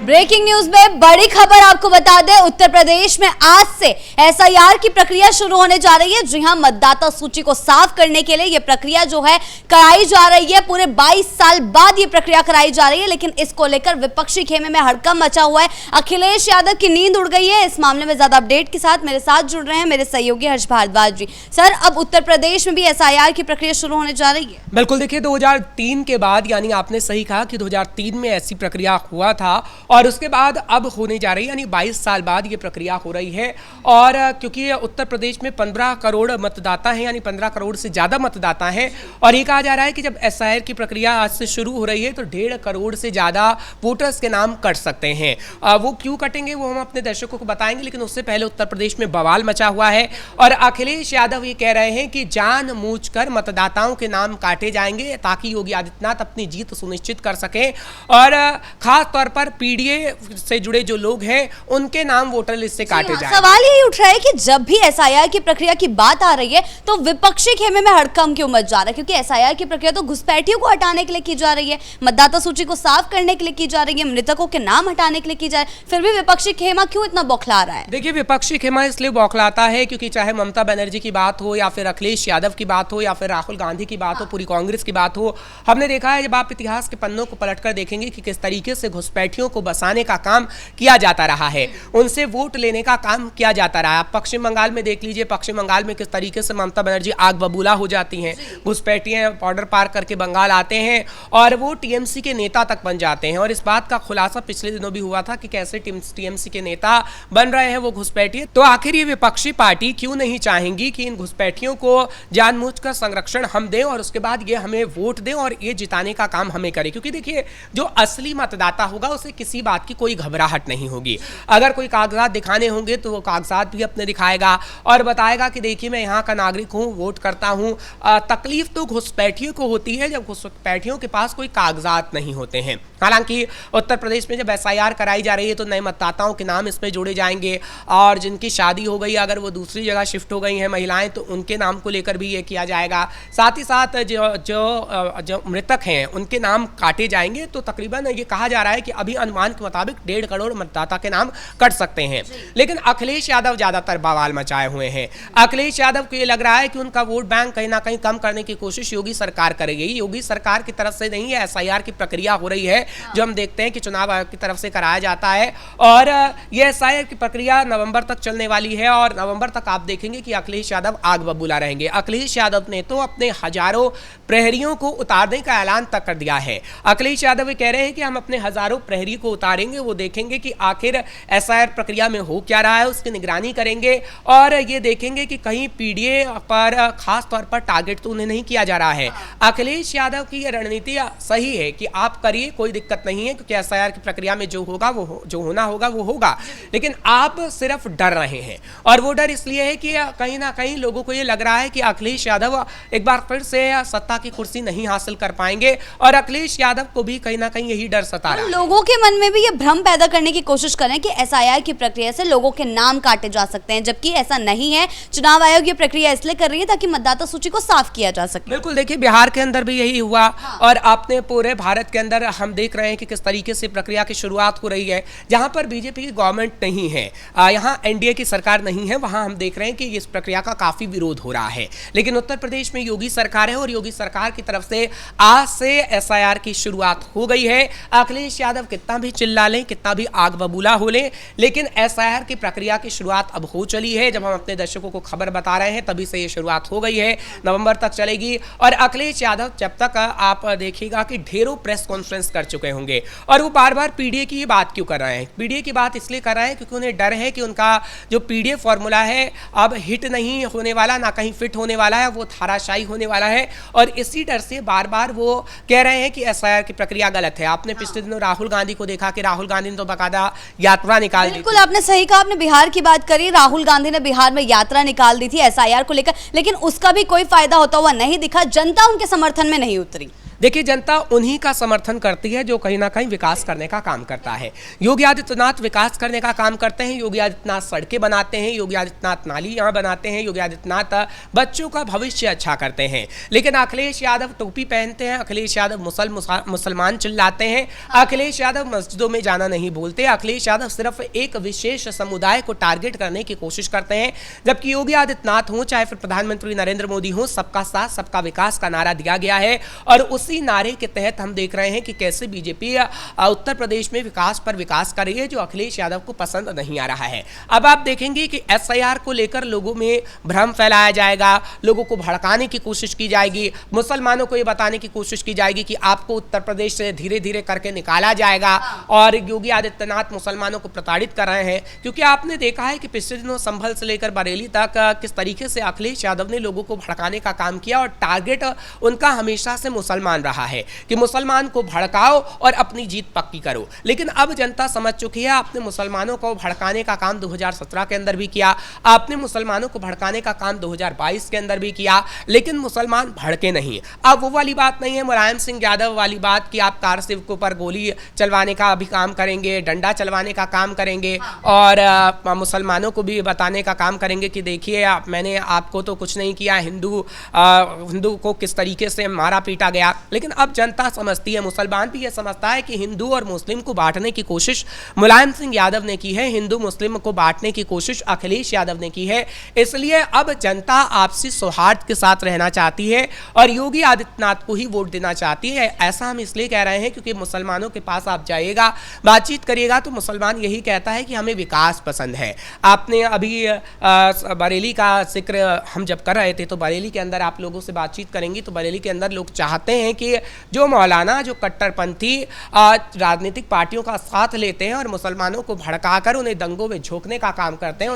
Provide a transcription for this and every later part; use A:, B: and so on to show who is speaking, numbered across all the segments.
A: Breaking news में बड़ी खबर आपको बता दें, उत्तर प्रदेश में आज से एसआईआर की प्रक्रिया शुरू होने जा रही है। जी हां, मतदाता सूची को साफ करने के लिए यह प्रक्रिया जो है कराई जा रही है। पूरे 22 साल बाद यह प्रक्रिया कराई जा रही है, लेकिन इसको लेकर विपक्षी खेमे में हड़कंप मचा हुआ है। अखिलेश यादव की नींद उड़ गई है। इस मामले में ज्यादा अपडेट के साथ मेरे साथ जुड़ रहे हैं मेरे सहयोगी हर्ष भारद्वाज जी। सर, अब उत्तर प्रदेश में भी एसआईआर की प्रक्रिया शुरू होने जा रही है।
B: बिल्कुल, देखिए 2003 के बाद, यानी आपने सही कहा कि 2003 में ऐसी प्रक्रिया हुआ था और उसके बाद अब होने जा रही है, यानी 22 साल बाद ये प्रक्रिया हो रही है। और क्योंकि उत्तर प्रदेश में 15 करोड़ मतदाता हैं, यानी 15 करोड़ से ज़्यादा मतदाता हैं, और ये कहा जा रहा है कि जब एसआईआर की प्रक्रिया आज से शुरू हो रही है तो 1.5 करोड़ से ज़्यादा वोटर्स के नाम कट सकते हैं। वो क्यों कटेंगे वो हम अपने दर्शकों को बताएंगे, लेकिन उससे पहले उत्तर प्रदेश में बवाल मचा हुआ है और अखिलेश यादव ये कह रहे हैं कि जानबूझकर मतदाताओं के नाम काटे जाएंगे ताकि योगी आदित्यनाथ अपनी जीत सुनिश्चित कर सकें, और खास तौर पर पीडीए से जुड़े जो लोग हैं उनके नाम वोटर लिस्ट से काटे जाएं।
A: सवाल यही उठ रहा है कि जब भी एसआईआर की प्रक्रिया की बात आ रही है तो विपक्षी खेमे में हड़कंप क्यों मच जा रहा है? क्योंकि एसआईआर की प्रक्रिया तो घुसपैठियों को हटाने के लिए की जा रही है, मतदाता सूची को साफ करने के लिए की जा रही है, मृतकों के नाम हटाने के लिए की जा रही है, फिर भी विपक्षी खेमा क्यों इतना बौखला रहा है?
B: देखिए, विपक्षी खेमा इसलिए बौखलाता है क्योंकि चाहे ममता बनर्जी की बात हो या फिर अखिलेश यादव की बात हो या फिर राहुल गांधी की बात हो, पूरी कांग्रेस की बात हो, हमने देखा है जब आप इतिहास के पन्नों को पलटकर देखेंगे कि किस तरीके से घुसपैठियों को बसाने का काम किया जाता रहा है, उनसे वोट लेने का काम किया जाता रहा है। आप पश्चिम बंगाल में देख लीजिए, पश्चिम बंगाल में किस तरीके से ममता बनर्जी आग बबूला हो जाती हैं, घुसपैठियां बॉर्डर पार करके बंगाल आते हैं और वो टीएमसी के नेता तक बन जाते हैं। और इस बात का खुलासा पिछले दिनों भी हुआ था कि कैसे टीएमसी के नेता बन रहे हैं वो घुसपैठी। तो आखिर ये विपक्षी पार्टी क्यों नहीं चाहेंगी कि इन घुसपैठियों को जानबूझकर संरक्षण हम दें और उसके बाद ये हमें वोट दें और ये जिताने का काम हमें करें? क्योंकि देखिए, जो असली मतदाता होगा उसे किसी बात की कोई घबराहट नहीं होगी। अगर कोई कागजात दिखाने होंगे तो वो कागजात भी अपने दिखाएगा और बताएगा कि देखिए मैं यहाँ का नागरिक हूँ, वोट करता हूँ। तकलीफ तो घुसपैठियों को होती है जब घुसपैठियों के पास कोई कागजात नहीं होते हैं। हालांकि उत्तर प्रदेश में जब एसआईआर कराई जा रही है तो नए मतदाताओं के नाम इसमें जोड़े जाएंगे और जिनकी शादी हो गई, अगर वो दूसरी जगह शिफ्ट हो गई हैं महिलाएं, तो उनके नाम को लेकर भी ये किया जाएगा। साथ ही साथ जो मृतक हैं उनके नाम काटे जाएंगे। तो तकरीबन ये कहा जा रहा है कि अभी अनुमान के मुताबिक 1.5 करोड़ मतदाता के नाम कट सकते हैं। लेकिन अखिलेश यादव ज्यादातर बवाल मचाए हुए हैं। अखिलेश यादव को ये लग रहा है कि उनका वोट बैंक कहीं ना कहीं कम करने की कोशिश योगी सरकार करेगी। योगी सरकार की तरफ से नहीं है, एसआईआर की प्रक्रिया हो रही है जो हम देखते हैं कि चुनाव आयोग की तरफ से कराया जाता है। और यह एसआईआर की प्रक्रिया नवंबर तक चलने वाली है और नवंबर तक आप देखेंगे कि अखिलेश यादव आग बबूला रहेंगे। अखिलेश यादव ने तो अपने हजारों प्रहरियों को उतारने का ऐलान तक कर दिया है। अखिलेश यादव ये कह रहे हैं कि हम अपने हजारों प्रहरी को उतारेंगे, वो देखेंगे कि आखिर एसआईआर प्रक्रिया में हो क्या रहा है, उसकी निगरानी करेंगे और ये देखेंगे कि कहीं पीडीए पर खास तौर पर टारगेट तो उन्हें नहीं किया जा रहा है। अखिलेश यादव की यह रणनीति सही है कि आप करिए, कोई दिक्कत नहीं है, क्योंकि एसआईआर की प्रक्रिया में जो होगा वो जो होना होगा वो होगा, लेकिन आप सिर्फ डर रहे हैं। और वो डर इसलिए है कि कहीं ना कहीं लोगों को ये लग रहा है कि अखिलेश यादव एक बार फिर से सत्ता की कुर्सी नहीं हासिल कर पाएंगे और अखिलेश यादव को भी कहीं ना कहीं यही डर सता रहा है।
A: लोगों के मन में भी ये भ्रम पैदा करने की कोशिश करें कि एसआईआर की प्रक्रिया से लोगों के नाम काटे जा सकते हैं, जबकि ऐसा नहीं है। चुनाव आयोग ये प्रक्रिया इसलिए कर रही है ताकि मतदाता सूची को साफ किया जा सके।
B: बिल्कुल, देखिए बिहार के अंदर भी यही हुआ और आपने पूरे भारत के अंदर हम देख रहे हैं कि किस तरीके से प्रक्रिया की शुरुआत हो रही है। जहां पर बीजेपी की गवर्नमेंट नहीं है, यहाँ एनडीए की सरकार नहीं है, वहां हम देख रहे हैं कि इस प्रक्रिया का काफी विरोध हो रहा है। लेकिन उत्तर प्रदेश में योगी सरकार है और योगी सरकार की तरफ से आज से एसआईआर की शुरुआत हो गई है। अखिलेश यादव कितना भी चिल्ला लें, कितना भी आग बबूला हो लें, लेकिन एसआईआर की प्रक्रिया की शुरुआत अब हो चली है। जब हम अपने दर्शकों को खबर बता रहे हैं तभी से ये शुरुआत हो गई है, नवंबर तक चलेगी। और अखिलेश यादव जब तक आप देखिएगा कि ढेरों प्रेस कॉन्फ्रेंस कर चुके होंगे और वो बार बार पीडीए की बात क्यों कर रहे हैं? पीडीए की बात इसलिए कर रहे हैं क्योंकि उन्हें डर है कि उनका जो पीडीए फॉर्मूला है अब हिट नहीं होने वाला, ना कहीं फिट होने वाला है, वो धाराशायी होने वाला है। और इसी डर से बार बार वो कह रहे हैं कि एसआईआर की प्रक्रिया गलत है। आपने पिछले दिनों राहुल गांधी को देखा कि राहुल गांधी ने तो बाकायदा यात्रा निकाल दी।
A: बिल्कुल, आपने सही कहा। आपने बिहार की बात करी, राहुल गांधी ने बिहार में यात्रा निकाल दी थी एसआईआर को लेकर, लेकिन उसका भी कोई फायदा होता हुआ नहीं दिखा। जनता उनके समर्थन में नहीं उतरी।
B: देखिए, जनता उन्हीं का समर्थन करती है जो कहीं ना कहीं विकास करने का काम करता है। योगी आदित्यनाथ विकास करने का काम करते हैं, योगी आदित्यनाथ सड़कें बनाते हैं, योगी आदित्यनाथ नालियां बनाते हैं, योगी आदित्यनाथ बच्चों का भविष्य अच्छा करते हैं। लेकिन अखिलेश यादव टोपी पहनते हैं, अखिलेश यादव मुसलमान चिल्लाते हैं, अखिलेश यादव मस्जिदों में जाना नहीं बोलते, अखिलेश यादव सिर्फ एक विशेष समुदाय को टारगेट करने की कोशिश करते हैं। जबकि योगी आदित्यनाथ हो चाहे फिर प्रधानमंत्री नरेंद्र मोदी हो, सबका साथ सबका विकास का नारा दिया गया है और उसी नारे के तहत हम देख रहे हैं कि कैसे बीजेपी उत्तर प्रदेश में विकास पर विकास कर रही है, जो अखिलेश यादव को पसंद नहीं आ रहा है। अब आप देखेंगे कि एसआईआर को लेकर लोगों में भ्रम फैलाया जाएगा, लोगों को भड़काने की कोशिश की जाएगी, मुसलमानों को यह बताने की कोशिश की जाएगी कि आपको उत्तर प्रदेश से धीरे धीरे करके निकाला जाएगा और योगी आदित्यनाथ मुसलमानों को प्रताड़ित कर रहे हैं। क्योंकि आपने देखा है कि पिछले दिनों संभल से लेकर बरेली तक किस तरीके से अखिलेश यादव ने लोगों को भड़काने का काम किया और टारगेट उनका हमेशा से मुसलमान रहा है कि मुसलमान को भड़काओ और अपनी जीत पक्की करो। लेकिन अब जनता समझ चुकी है, आपने मुसलमानों को भड़काने का काम 2017 के अंदर भी किया, आपने मुसलमानों को भड़काने का काम 2022 के अंदर भी किया, लेकिन मुसलमान भड़के नहीं। अब वो वाली बात नहीं है मुलायम सिंह यादव वाली बात कि आप कार सेवकों पर गोली चलवाने का भी काम करेंगे, डंडा चलवाने का काम करेंगे और मुसलमानों को भी बताने का काम करेंगे कि देखिए मैंने आपको तो कुछ नहीं किया, हिंदू को किस तरीके से मारा पीटा गया। लेकिन अब जनता समझती है, मुसलमान भी ये समझता है कि हिंदू और मुस्लिम को बांटने की कोशिश मुलायम सिंह यादव ने की है, हिंदू मुस्लिम को बांटने की कोशिश अखिलेश यादव ने की है। इसलिए अब जनता आपसी सौहार्द के साथ रहना चाहती है और योगी आदित्यनाथ को ही वोट देना चाहती है। ऐसा हम इसलिए कह रहे हैं क्योंकि मुसलमानों के पास आप जाइएगा, बातचीत करिएगा तो मुसलमान यही कहता है कि हमें विकास पसंद है। आपने अभी बरेली का जिक्र हम जब कर रहे थे तो बरेली के अंदर आप लोगों से बातचीत करेंगी तो बरेली के अंदर लोग चाहते हैं कि जो मौलाना जो कट्टरपंथी राजनीतिक पार्टियों का साथ लेते हैं और मुसलमानों को भड़काकर उन्हें दंगों में झोंकने का काम करते हैं,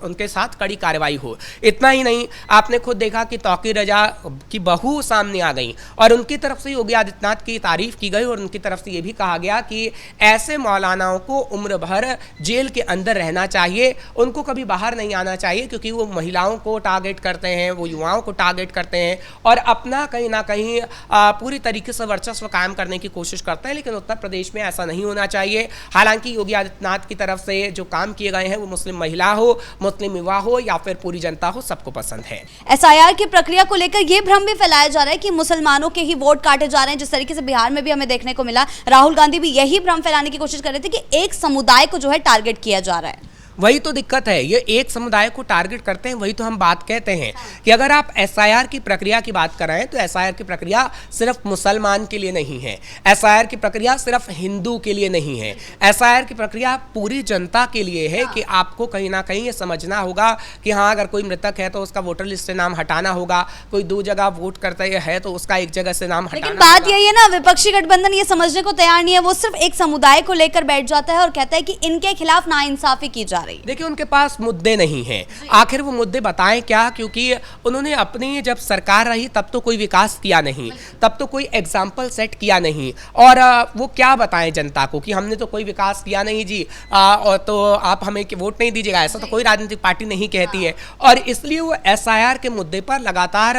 B: उनके साथ कड़ी कार्रवाई हो। इतना ही नहीं, आपने खुद देखा कि तौकीर रजा की बहू सामने आ गई और उनकी तरफ से योगी आदित्यनाथ की तारीफ की गई और उनकी तरफ से यह भी कहा गया कि ऐसे मौलानाओं को उम्र भर जेल के अंदर रहना चाहिए, उनको कभी बाहर नहीं आना चाहिए क्योंकि वो महिलाओं को टारगेट करते हैं, वो युवाओं को टारगेट करते हैं और अपना कहीं ना कहीं पूरी तरीके से वर्चस्व कायम करने की कोशिश करते हैं। लेकिन उत्तर प्रदेश में ऐसा नहीं होना चाहिए। हालांकि योगी आदित्यनाथ की तरफ से जो काम किए गए हैं वो मुस्लिम महिला हो, मुस्लिम युवा हो या फिर पूरी जनता हो, सबको पसंद है।
A: एसआईआर की प्रक्रिया को लेकर यह भ्रम भी फैलाया जा रहा है कि मुसलमानों के ही वोट काटे जा रहे हैं, जिस तरीके से बिहार में भी हमें देखने को मिला। राहुल गांधी भी यही भ्रम फैलाने की कोशिश कर रहे थे कि एक समुदाय को जो है टारगेट किया जा रहा है।
B: वही तो दिक्कत है, ये एक समुदाय को टारगेट करते हैं। वही तो हम बात कहते हैं कि अगर आप एसआईआर की प्रक्रिया की बात कर रहे हैं तो एसआईआर की प्रक्रिया सिर्फ मुसलमान के लिए नहीं है, एसआईआर की प्रक्रिया सिर्फ हिंदू के लिए नहीं है, एसआईआर की प्रक्रिया पूरी जनता के लिए है कि आपको कहीं ना कहीं ये समझना होगा कि हाँ, अगर कोई मृतक है तो उसका वोटर लिस्ट से नाम हटाना होगा, कोई 2 जगह वोट करता है तो उसका 1 जगह से नाम हटाना।
A: लेकिन बात यही है ना, विपक्षी गठबंधन ये समझने को तैयार नहीं है, वो सिर्फ एक समुदाय को लेकर बैठ जाता है और कहता है कि इनके खिलाफ नाइंसाफी की जा रही है।
B: देखिए, उनके पास मुद्दे नहीं हैं, आखिर वो मुद्दे बताएं क्या? क्योंकि उन्होंने अपनी जब सरकार रही तब तो कोई विकास किया नहीं, तब तो कोई एग्जाम्पल सेट किया नहीं और वो क्या बताएं जनता को कि हमने तो कोई विकास किया नहीं जी, और तो आप हमें वोट नहीं दीजिएगा। ऐसा तो कोई राजनीतिक पार्टी नहीं कहती है और इसलिए वो एसआईआर के मुद्दे पर लगातार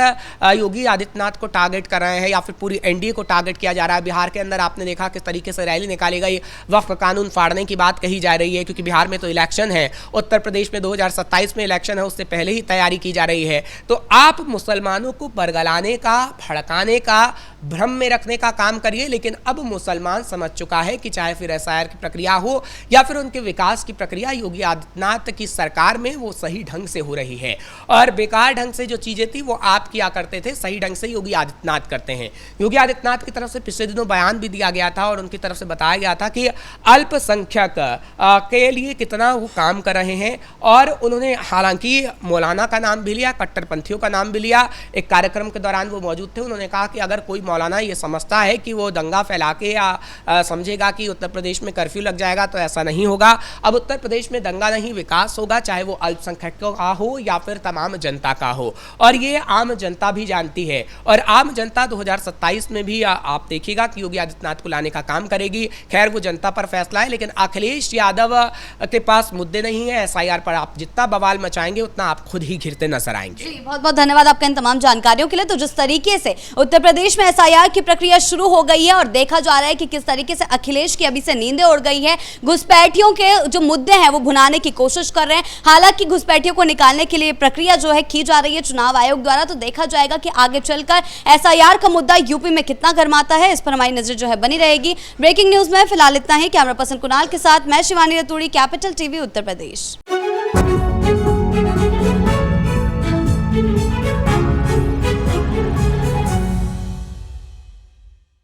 B: योगी आदित्यनाथ को टारगेट कर रहे हैं या फिर पूरी एनडीए को टारगेट किया जा रहा है। बिहार के अंदर आपने देखा किस तरीके से रैली निकाली गई, वक्फ कानून फाड़ने की बात कही जा रही है क्योंकि बिहार में तो इलेक्शन है, उत्तर प्रदेश में 2027 में इलेक्शन है, उससे पहले ही तैयारी की जा रही है। तो आप मुसलमानों को बरगलाने का, भड़काने का, भ्रम में रखने का काम करिए। लेकिन अब मुसलमान समझ चुका है कि चाहे फिर एसआईआर की प्रक्रिया हो या फिर उनके विकास की प्रक्रिया योगी आदित्यनाथ की सरकार में वो सही ढंग से हो रही है और बेकार ढंग से जो चीजें थी वो आप किया करते थे, सही ढंग से योगी आदित्यनाथ करते हैं। योगी आदित्यनाथ की तरफ से पिछले दिनों बयान भी दिया गया था और उनकी तरफ से बताया गया था कि अल्पसंख्यक के लिए कितना वो काम कर रहे हैं और उन्होंने हालांकि मौलाना का नाम भी लिया, कट्टरपंथियों का नाम भी लिया। एक कार्यक्रम के दौरान वो मौजूद थे, उन्होंने कहा कि अगर कोई मौलाना ये समझता है कि वो दंगा फैला के या समझेगा कि उत्तर प्रदेश में कर्फ्यू लग जाएगा तो ऐसा नहीं होगा। अब उत्तर प्रदेश में दंगा नहीं, विकास होगा, चाहे वो अल्पसंख्यकों का हो या फिर तमाम जनता का हो और ये आम जनता भी जानती है और आम जनता 2027 में भी आप देखिएगा कि योगी आदित्यनाथ को लाने का काम करेगी। खैर वो जनता पर फैसला है, लेकिन अखिलेश यादव के पास मुद्दे नहीं है। एसआईआर पर आप जितना बवाल मचाएंगे उतना आप खुद ही घिरते नजर आएंगे।
A: बहुत बहुत धन्यवाद आपका इन तमाम जानकारियों के लिए। तो जिस तरीके से उत्तर प्रदेश में एसआईआर की प्रक्रिया शुरू हो गई है और देखा जा रहा है कि किस तरीके से अखिलेश की अभी से नींदें उड़ गई है। घुसपैठियों के जो मुद्दे हैं वो भुनाने की कोशिश कर रहे हैं। हालांकि घुसपैठियों को निकालने के लिए प्रक्रिया जो है की जा रही है चुनाव आयोग द्वारा, तो देखा जाएगा कि आगे चलकर एसआईआर का मुद्दा यूपी में कितना गर्माता है, इस पर हमारी नजर जो है बनी रहेगी। ब्रेकिंग न्यूज में फिलहाल इतना ही। कैमरा पर्सन कुणाल के साथ मैं शिवानी रतूड़ी, कैपिटल टीवी उत्तर प्रदेश।